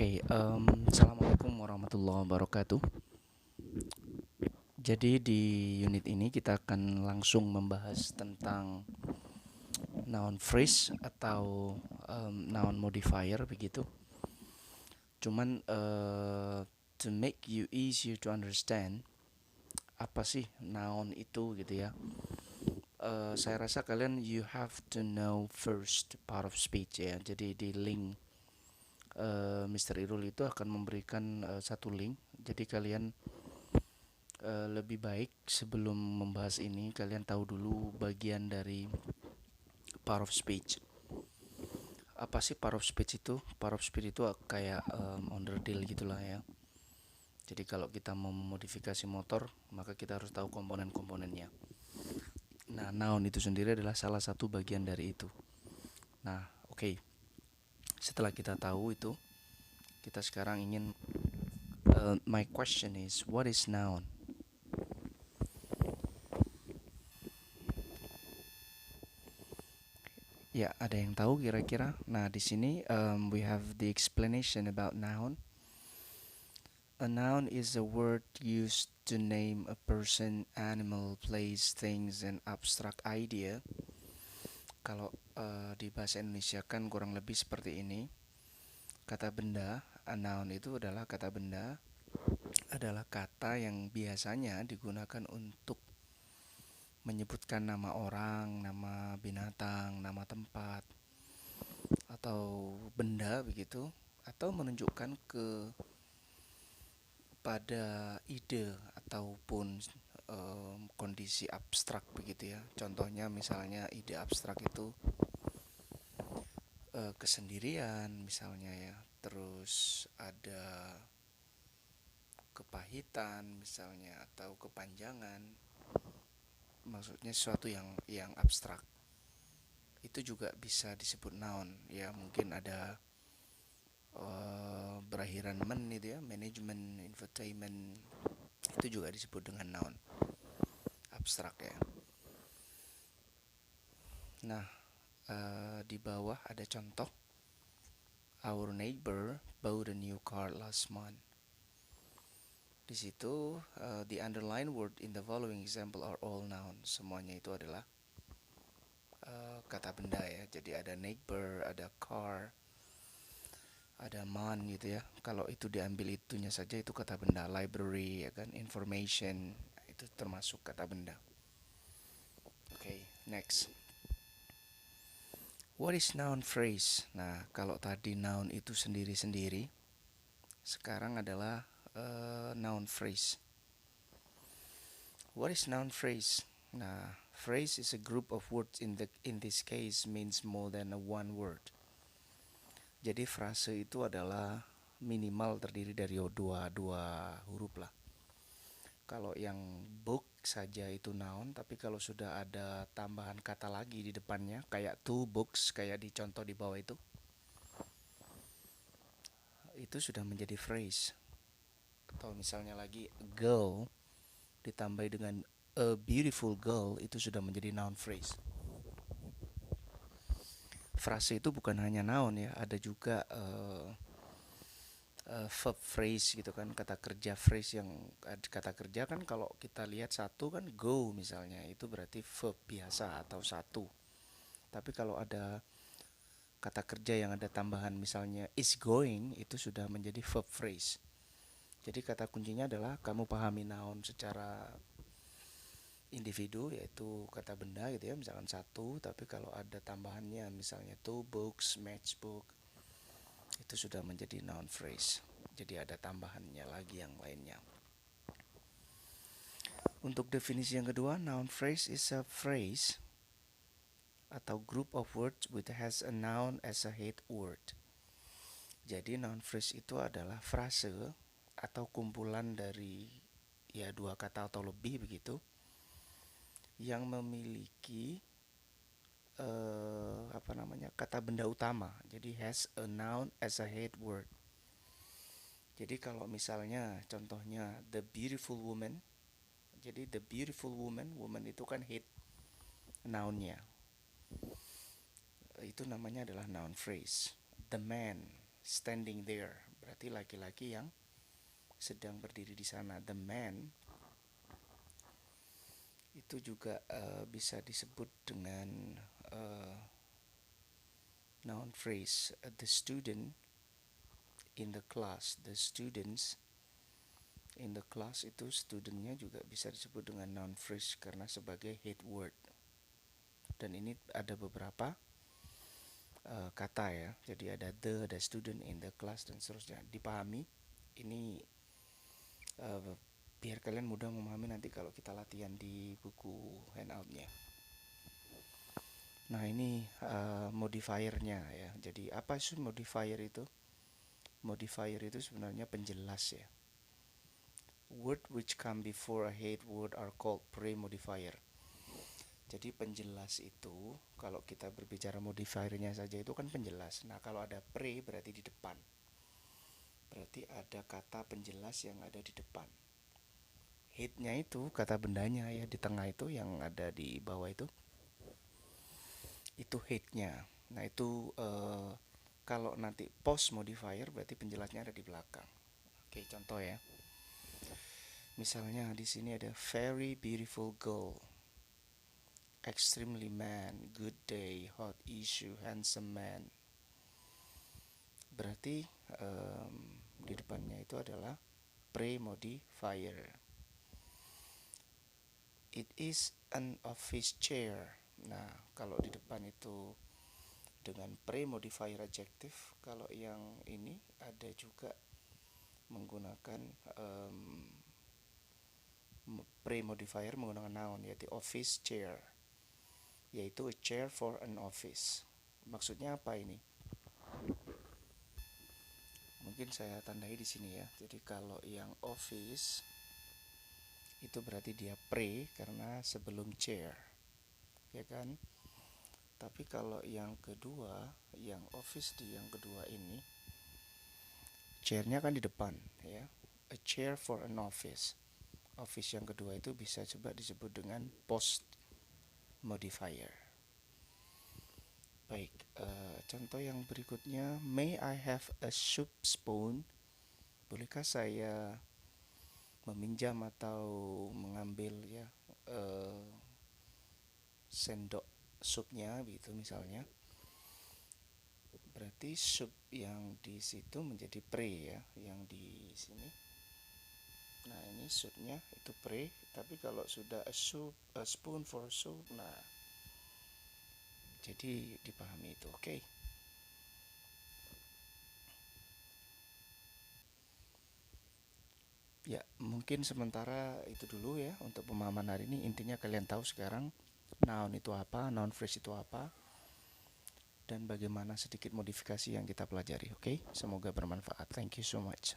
Assalamualaikum warahmatullahi wabarakatuh. Jadi di unit ini kita akan langsung membahas tentang noun phrase atau noun modifier begitu. Cuman to make you easier to understand apa sih noun itu gitu ya. Saya rasa kalian you have to know first part of speech ya. Jadi di link Mr. Irul itu akan memberikan satu link. Jadi kalian lebih baik sebelum membahas ini kalian tahu dulu bagian dari part of speech. Apa sih part of speech itu? Part of speech itu kayak underdeal gitulah ya. Jadi kalau kita mau memodifikasi motor, maka kita harus tahu komponen-komponennya. Nah, noun itu sendiri adalah salah satu bagian dari itu. Nah, oke. Setelah kita tahu itu, kita sekarang ingin my question is what is noun? Ya, ada yang tahu kira-kira? Nah, di sini we have the explanation about noun. A noun is a word used to name a person, animal, place, things, and abstract idea. Kalau di bahasa Indonesia kan kurang lebih seperti ini. Kata benda, a noun itu adalah kata benda, adalah kata yang biasanya digunakan untuk menyebutkan nama orang, nama binatang, nama tempat, atau benda begitu, atau menunjukkan pada ide ataupun kondisi abstrak begitu ya. Contohnya misalnya ide abstrak itu kesendirian misalnya ya. Terus ada kepahitan misalnya atau kepanjangan. Maksudnya sesuatu yang abstrak. Itu juga bisa disebut noun ya. Mungkin ada berakhiran men itu ya, manajemen, infotainment, itu juga disebut dengan noun abstrak ya. Nah, di bawah ada contoh. Our neighbor bought a new car last month. Di situ the underlined word in the following example are all nouns. Semuanya itu adalah kata benda ya. Jadi ada neighbor, ada car, ada man gitu ya. Kalau itu diambil itunya saja itu kata benda. Library ya kan, information itu termasuk kata benda. Oke, next. What is noun phrase? Nah, kalau tadi noun itu sendiri-sendiri, sekarang adalah noun phrase. What is noun phrase? Nah, phrase is a group of words in this case means more than a one word. Jadi frase itu adalah minimal terdiri dari dua huruf lah. Kalau yang book saja itu noun, tapi kalau sudah ada tambahan kata lagi di depannya, kayak two books, kayak di contoh di bawah itu sudah menjadi phrase. Atau misalnya lagi girl ditambah dengan a beautiful girl, itu sudah menjadi noun phrase. Frase itu bukan hanya noun ya, ada juga verb phrase gitu kan, kata kerja phrase. Yang kata kerja kan kalau kita lihat satu kan go misalnya, itu berarti verb biasa atau satu. Tapi kalau ada kata kerja yang ada tambahan misalnya is going, itu sudah menjadi verb phrase. Jadi kata kuncinya adalah kamu pahami noun secara individu, yaitu kata benda gitu ya, misalkan satu. Tapi kalau ada tambahannya misalnya two books, matchbook, itu sudah menjadi noun phrase. Jadi ada tambahannya lagi yang lainnya. Untuk definisi yang kedua, noun phrase is a phrase atau group of words which has a noun as a head word. Jadi noun phrase itu adalah frase atau kumpulan dari ya dua kata atau lebih begitu yang memiliki kata benda utama. Jadi has a noun as a head word. Jadi kalau misalnya contohnya the beautiful woman, jadi the beautiful woman, woman itu kan head nounnya. Itu namanya adalah noun phrase. The man standing there, berarti laki-laki yang sedang berdiri di sana. The man itu juga bisa disebut dengan noun phrase. The student in the class, the students in the class, itu studentnya juga bisa disebut dengan noun phrase karena sebagai head word. Dan ini ada beberapa kata ya. Jadi ada the, ada student in the class dan seterusnya. Dipahami. Ini biar kalian mudah memahami nanti kalau kita latihan di buku handoutnya. Nah ini modifiernya ya. Jadi apa sih modifier itu? Modifier itu sebenarnya penjelas ya. Word which come before a head word are called pre-modifier. Jadi penjelas itu kalau kita berbicara modifiernya saja itu kan penjelas. Nah kalau ada pre berarti di depan. Berarti ada kata penjelas yang ada di depan. Headnya itu kata bendanya ya, di tengah itu yang ada di bawah itu headnya. Nah itu kalau nanti post modifier berarti penjelasnya ada di belakang. Oke, contoh ya. Misalnya di sini ada very beautiful girl, extremely man, good day, hot issue, handsome man. Berarti di depannya itu adalah pre-modifier. It is an office chair. Nah, kalau di depan itu dengan pre-modifier adjective, kalau yang ini ada juga menggunakan pre-modifier menggunakan noun, yaitu office chair, yaitu a chair for an office. Maksudnya apa ini? Mungkin saya tandai di sini ya. Jadi kalau yang office itu berarti dia pre karena sebelum chair, ya kan? Tapi kalau yang kedua, yang office di yang kedua ini, chairnya kan di depan ya. A chair for an office. Office yang kedua itu bisa coba disebut dengan post modifier. Baik, contoh yang berikutnya, may I have a soup spoon? Bolehkah saya meminjam atau mengambil ya sendok supnya gitu misalnya. Berarti sup yang di situ menjadi pre ya, yang di sini. Nah ini supnya itu pre, tapi kalau sudah a spoon for soup, nah jadi dipahami itu, oke? Ya mungkin sementara itu dulu ya untuk pemahaman hari ini. Intinya kalian tahu sekarang noun itu apa, noun phrase itu apa, dan bagaimana sedikit modifikasi yang kita pelajari, oke? Semoga bermanfaat. Thank you so much.